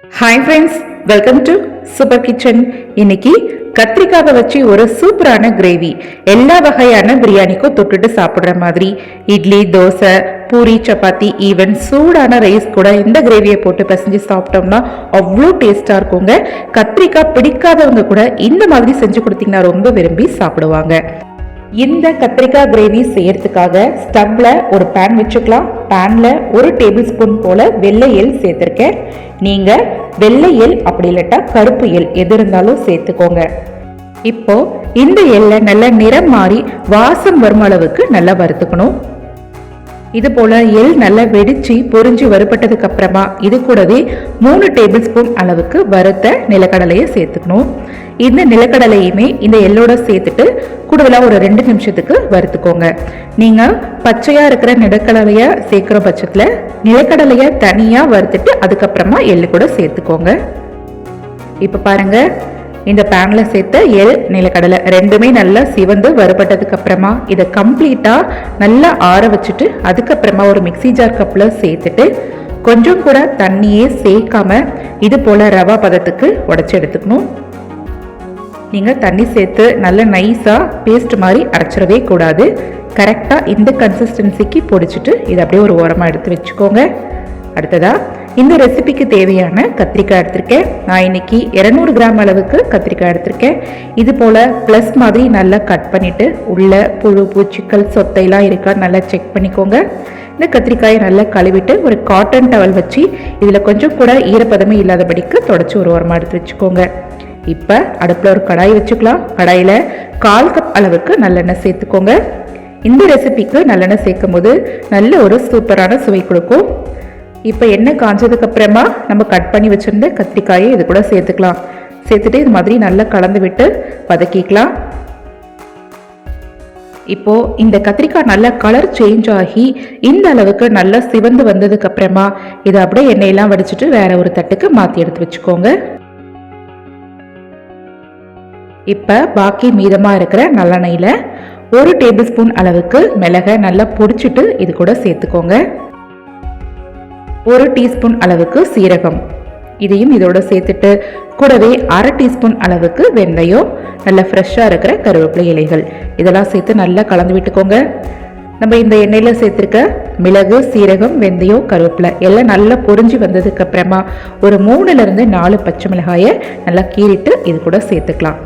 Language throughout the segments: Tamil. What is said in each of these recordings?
Hi friends, welcome to super kitchen. இன்னைக்கு கத்திரிக்காவை வச்சு ஒரு சூப்பரான கிரேவி, எல்லா வகையான பிரியாணிக்கும் தொட்டுட்டு சாப்பிட்ற மாதிரி, இட்லி, தோசை, பூரி, சப்பாத்தி, ஈவன் சூடான ரைஸ் கூட இந்த கிரேவியை போட்டு பிசைஞ்சு சாப்பிட்டோம்னா அவ்வளோ டேஸ்டாக இருக்குங்க. கத்திரிக்காய் பிடிக்காதவங்க கூட இந்த மாதிரி செஞ்சு கொடுத்தீங்கன்னா ரொம்ப விரும்பி சாப்பிடுவாங்க. இந்த கத்திரிக்காய் கிரேவி செய்யறதுக்காக ஸ்டவ்ல ஒரு பேன் வச்சுக்கலாம். பேன்ல 1 டேபிள் ஸ்பூன் போல வெள்ளை எள் சேர்த்திருக்கேன். நீங்க வெள்ளை எள் அப்படி இல்லாட்டா கருப்பு எள் எது இருந்தாலும் சேர்த்துக்கோங்க. இப்போ இந்த எள்ளை நல்ல நிறம் மாறி வாசம் வரும் அளவுக்கு நல்லா வறுத்துக்கணும். இது போல எள் நல்லா வெடிச்சு பொரிஞ்சு வறுபட்டதுக்கு அப்புறமா இது கூடவே 3 டேபிள் ஸ்பூன் அளவுக்கு வறுத்த நிலக்கடலையை சேர்த்துக்கணும். இந்த நிலக்கடலையுமே இந்த எள்ளோட சேர்த்துட்டு கூடுதலா ஒரு 2 நிமிஷத்துக்கு வறுத்துக்கோங்க. நீங்க பச்சையா இருக்கிற நிலக்கடலைய சேர்க்கிற பட்சத்துல நிலக்கடலைய தனியா வறுத்துட்டு அதுக்கப்புறமா எள்ளு கூட சேர்த்துக்கோங்க. இப்ப பாருங்க, இந்த பேன்ல சேர்த்த எள், நிலக்கடலை ரெண்டுமே நல்லா சிவந்து வறுபட்டதுக்கு அப்புறமா இதை கம்ப்ளீட்டா நல்லா ஆற வச்சுட்டு அதுக்கப்புறமா ஒரு மிக்சி ஜார் கப்ல சேர்த்துட்டு கொஞ்சம் கூட தண்ணியே சேர்க்காம இது போல ரவா பதத்துக்கு உடைச்சு எடுத்துக்கணும். நீங்க தண்ணி சேர்த்து நல்ல நைஸா பேஸ்ட் மாதிரி அரைச்சிடவே கூடாது. கரெக்டா இந்த கன்சிஸ்டன்சிக்கு பொடிச்சிட்டு இதை அப்படியே ஒரு ஓரமா எடுத்து வச்சுக்கோங்க. அடுத்ததா இந்த ரெசிபிக்கு தேவையான கத்திரிக்காய் எடுத்திருக்கேன். நான் இன்னைக்கு 200 கிராம் அளவுக்கு கத்திரிக்காய் எடுத்திருக்கேன். இது போல பிளஸ் மாதிரி நல்லா கட் பண்ணிட்டு உள்ள புழு, பூச்சிக்கல், சொத்தையெல்லாம் இருக்கா நல்லா செக் பண்ணிக்கோங்க. இந்த கத்திரிக்காயை நல்லா கழுவிட்டு ஒரு காட்டன் டவல் வச்சு இதில் கொஞ்சம் கூட ஈரப்பதமே இல்லாதபடிக்கு தொடச்சி ஒரு ஓரமாக எடுத்து வச்சுக்கோங்க. இப்போ அடுப்பில் ஒரு கடாய் வச்சுக்கலாம். கடாயில் 1/4 கப் அளவுக்கு நல்லெண்ணெய் சேர்த்துக்கோங்க. இந்த ரெசிபிக்கு நல்லெண்ணெய் சேர்க்கும் போது நல்ல ஒரு சூப்பரான சுவை கொடுக்கும். இப்போ எண்ணெய் காஞ்சதுக்கு அப்புறமா நம்ம கட் பண்ணி வச்சிருந்த கத்திரிக்காயை இது கூட சேர்த்துக்கலாம். சேர்த்துட்டு இது மாதிரி நல்லா கலந்து விட்டு வதக்கிக்கலாம். இப்போ இந்த கத்திரிக்காய் நல்லா கலர் சேஞ்ச் ஆகி இந்த அளவுக்கு நல்லா சிவந்து வந்ததுக்கு அப்புறமா இதை அப்படியே எண்ணெயெல்லாம் வடிச்சிட்டு வேற ஒரு தட்டுக்கு மாற்றி எடுத்து வச்சுக்கோங்க. இப்போ பாக்கி மீதமாக இருக்கிற நல்லெண்ணெயில் 1 டேபிள் ஸ்பூன் அளவுக்கு மிளகை நல்லா பொடிச்சிட்டு இது கூட சேர்த்துக்கோங்க. 1 டீஸ்பூன் அளவுக்கு சீரகம் இதையும் இதோட சேர்த்துட்டு கூடவே 1/2 டீஸ்பூன் அளவுக்கு வெந்தயம், நல்லா ஃப்ரெஷ்ஷாக இருக்கிற கருவேப்பிலை இலைகள் இதெல்லாம் சேர்த்து நல்லா கலந்து விட்டுக்கோங்க. நம்ம இந்த எண்ணெயில் சேர்த்துருக்க மிளகு, சீரகம், வெந்தயம், கருவேப்பிலை எல்லாம் நல்லா பொரிஞ்சு வந்ததுக்கு அப்புறமா ஒரு 3லிருந்து 4 பச்சை மிளகாயை நல்லா கீறிட்டு இது கூட சேர்த்துக்கலாம்.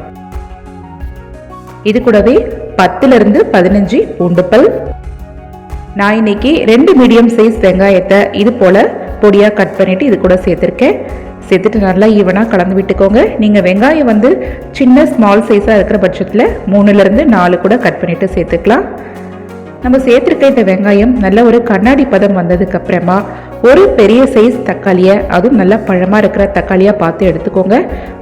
இது கூடவே 10லிருந்து 15 பூண்டுப்பல். நான் இன்னைக்கு 2 மீடியம் சைஸ் வெங்காயத்தை இது போல பொடியாக கட் பண்ணிட்டு இது கூட சேர்த்துருக்கேன். சேர்த்துட்டு நல்லா ஈவனாக கலந்து விட்டுக்கோங்க. நீங்கள் வெங்காயம் சின்ன ஸ்மால் சைஸாக இருக்கிற பட்சத்தில் 3லிருந்து 4 கூட கட் பண்ணிட்டு சேர்த்துக்கலாம். நம்ம சேர்த்துருக்க இந்த வெங்காயம் நல்ல ஒரு கண்ணாடி பதம் வந்ததுக்கு அப்புறமா ஒரு பெரிய சைஸ் தக்காளியை, அதுவும் நல்லா பழமாக இருக்கிற தக்காளியாக பார்த்து எடுத்துக்கோங்க.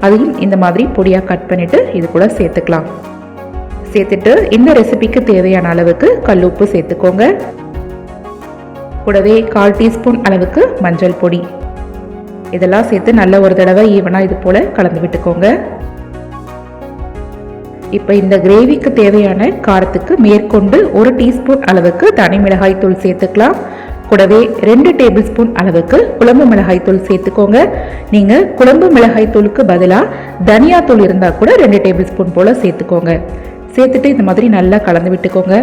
அதையும் இந்த மாதிரி பொடியாக கட் பண்ணிட்டு இது கூட சேர்த்துக்கலாம். சேர்த்துட்டு இந்த ரெசிபிக்கு தேவையான அளவுக்கு கல்லுப்பு சேர்த்துக்கோங்க. கூடவே 1/4 டீஸ்பூன் அளவுக்கு மஞ்சள் பொடி இதெல்லாம் சேர்த்து நல்ல ஒரு தடவை ஈவனாக இது போல கலந்து விட்டுக்கோங்க. இப்போ இந்த கிரேவிக்கு தேவையான காரத்துக்கு மேற்கொண்டு 1 டீஸ்பூன் அளவுக்கு தனி மிளகாய் தூள் சேர்த்துக்கலாம். கூடவே 2 டேபிள் ஸ்பூன் அளவுக்கு குழம்பு மிளகாய் தூள் சேர்த்துக்கோங்க. நீங்கள் குழம்பு மிளகாய் தூளுக்கு பதிலாக தனியா தூள் இருந்தால் கூட 2 டேபிள் ஸ்பூன் போல் சேர்த்துக்கோங்க. சேர்த்துட்டு இந்த மாதிரி நல்லா கலந்து விட்டுக்கோங்க.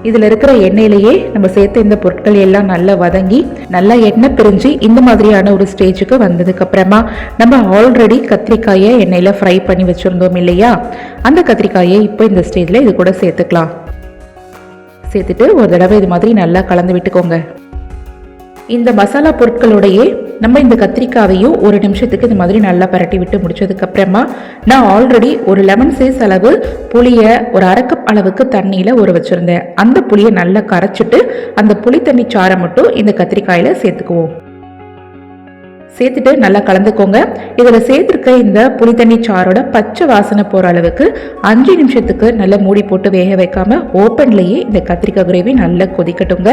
இதில் இருக்கிற எண்ணெயிலேயே நம்ம சேர்த்த இந்த பொருட்கள் எல்லாம் நல்லா வதங்கி நல்லா எண்ணெய் பிரிஞ்சு இந்த மாதிரியான ஒரு ஸ்டேஜுக்கு வந்ததுக்கு அப்புறமா நம்ம ஆல்ரெடி கத்திரிக்காயை எண்ணெயில் ஃப்ரை பண்ணி வச்சுருந்தோம் இல்லையா, அந்த கத்திரிக்காயை இப்போ இந்த ஸ்டேஜில் இது கூட சேர்த்துக்கலாம். சேர்த்துட்டு ஒரு தடவை இது மாதிரி நல்லா கலந்து விட்டுக்கோங்க. இந்த மசாலா பொருட்களோடையே நம்ம இந்த கத்திரிக்காவையும் 1 நிமிஷத்துக்கு இது மாதிரி நல்லா பரட்டி விட்டு முடிச்சதுக்கு அப்புறமா நான் ஆல்ரெடி ஒரு லெமன் சைஸ் அளவு புளியை ஒரு 1/2 கப் அளவுக்கு தண்ணியில் ஊற வச்சுருந்தேன். அந்த புளியை நல்லா கரைச்சிட்டு அந்த புளி தண்ணி சாறை மட்டும் இந்த கத்திரிக்காயில் சேர்த்துக்குவோம். சேர்த்துட்டு நல்லா கலந்துக்கோங்க. இதில் சேர்த்துருக்க இந்த புளி தண்ணி சாரோட பச்சை வாசனை போகிற அளவுக்கு 5 நிமிஷத்துக்கு நல்லா மூடி போட்டு வேக வைக்காம ஓப்பன்லேயே இந்த கத்திரிக்காய் கிரேவி நல்லா கொதிக்கட்டுங்க.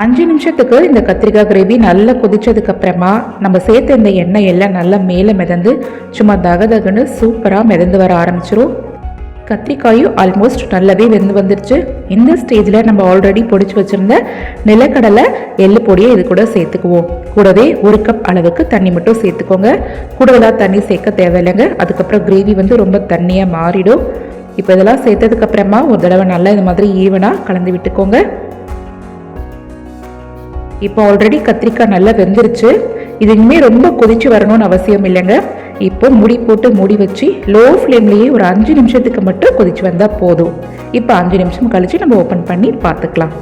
5 நிமிஷத்துக்கு இந்த கத்திரிக்காய் கிரேவி நல்லா கொதிச்சதுக்கு அப்புறமா நம்ம சேர்த்த இந்த எண்ணெய் எல்லாம் நல்லா மேலே மிதந்து சும்மா தகதகுன்னு சூப்பராக மிதந்து வர ஆரம்பிச்சிரும். கத்திரிக்காயும் ஆல்மோஸ்ட் நல்லாவே வெந்து வந்துருச்சு. இந்த ஸ்டேஜில் நம்ம ஆல்ரெடி பொடிச்சு வச்சுருந்த நிலக்கடலை எள்ளு பொடியை இது கூட சேர்த்துக்குவோம். கூடவே 1 கப் அளவுக்கு தண்ணி மட்டும் சேர்த்துக்கோங்க. கூடுதலாக தண்ணி சேர்க்க தேவையில்லைங்க. அதுக்கப்புறம் கிரேவி ரொம்ப தண்ணியாக மாறிடும். இப்போ இதெல்லாம் சேர்த்ததுக்கப்புறமா ஒரு தடவை நல்லா இந்த மாதிரி ஈவனாக கலந்து விட்டுக்கோங்க. இப்போ ஆல்ரெடி கத்திரிக்காய் நல்லா வெந்துருச்சு. இது இனிமேல் ரொம்ப கொதிச்சு வரணும்னு அவசியம் இல்லைங்க. இப்போ மூடி போட்டு மூடி வச்சு லோ ஃப்ளேம்லேயே ஒரு 5 நிமிஷத்துக்கு மட்டும் கொதிச்சு வந்தால் போதும். இப்போ 5 நிமிஷம் கழிச்சு நம்ம ஓப்பன் பண்ணி பார்த்துக்கலாம்.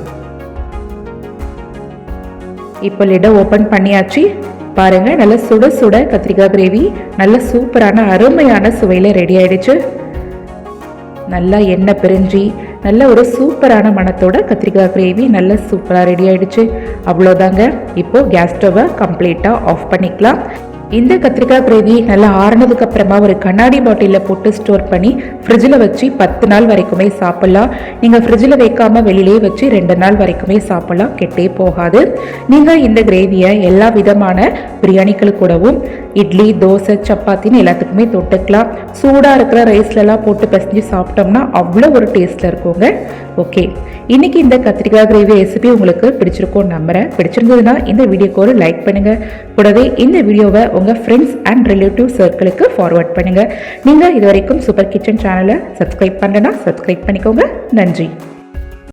இப்போ லிட்டை ஓப்பன் பண்ணியாச்சு. பாருங்க, நல்ல சுட சுட கத்திரிக்காய் கிரேவி நல்ல சூப்பரான அருமையான சுவையில் ரெடி ஆயிடுச்சு. நல்லா எண்ணெய் பிரிஞ்சு நல்ல ஒரு சூப்பரான மணத்தோட கத்திரிக்காய் கிரேவி நல்ல சூப்பராக ரெடி ஆயிடுச்சு. அவ்வளோதாங்க. இப்போ கேஸ் ஸ்டவ்வை கம்ப்ளீட்டாக ஆஃப் பண்ணிக்கலாம். இந்த கத்திரிக்காய் கிரேவி நல்லா ஆறுனதுக்கு அப்புறமா ஒரு கண்ணாடி பாட்டிலில் போட்டு ஸ்டோர் பண்ணி ஃப்ரிட்ஜில் வச்சு 10 நாள் வரைக்குமே சாப்பிட்லாம். நீங்கள் ஃப்ரிட்ஜில் வைக்காமல் வெளியிலேயே வச்சு 2 நாள் வரைக்குமே சாப்பிட்லாம், கெட்டே போகாது. நீங்கள் இந்த கிரேவியை எல்லா விதமான பிரியாணிகள் கூடவும் இட்லி, தோசை, சப்பாத்தின்னு எல்லாத்துக்குமே தொட்டுக்கலாம். சூடாக இருக்கிற ரைஸ்லலாம் போட்டு பிசைஞ்சு சாப்பிட்டோம்னா அவ்வளோ ஒரு டேஸ்ட்டில் இருக்குங்க. ஓகே, இன்னைக்கு இந்த கத்திரிக்காய் கிரேவி ரெசிபி உங்களுக்கு பிடிச்சிருக்கும்னு நம்புகிறேன். பிடிச்சிருந்ததுன்னா இந்த வீடியோக்கு ஒரு லைக் பண்ணுங்கள். கூடவே இந்த வீடியோவை உங்கள் ஃப்ரெண்ட்ஸ் அண்ட் ரிலேட்டிவ் சர்க்கிளுக்கு ஃபார்வர்ட் பண்ணுங்கள். நீங்கள் இது வரைக்கும் சூப்பர் கிச்சன் சேனலை சப்ஸ்கிரைப் பண்ணலன்னா சப்ஸ்கிரைப் பண்ணிக்கோங்க. நன்றி.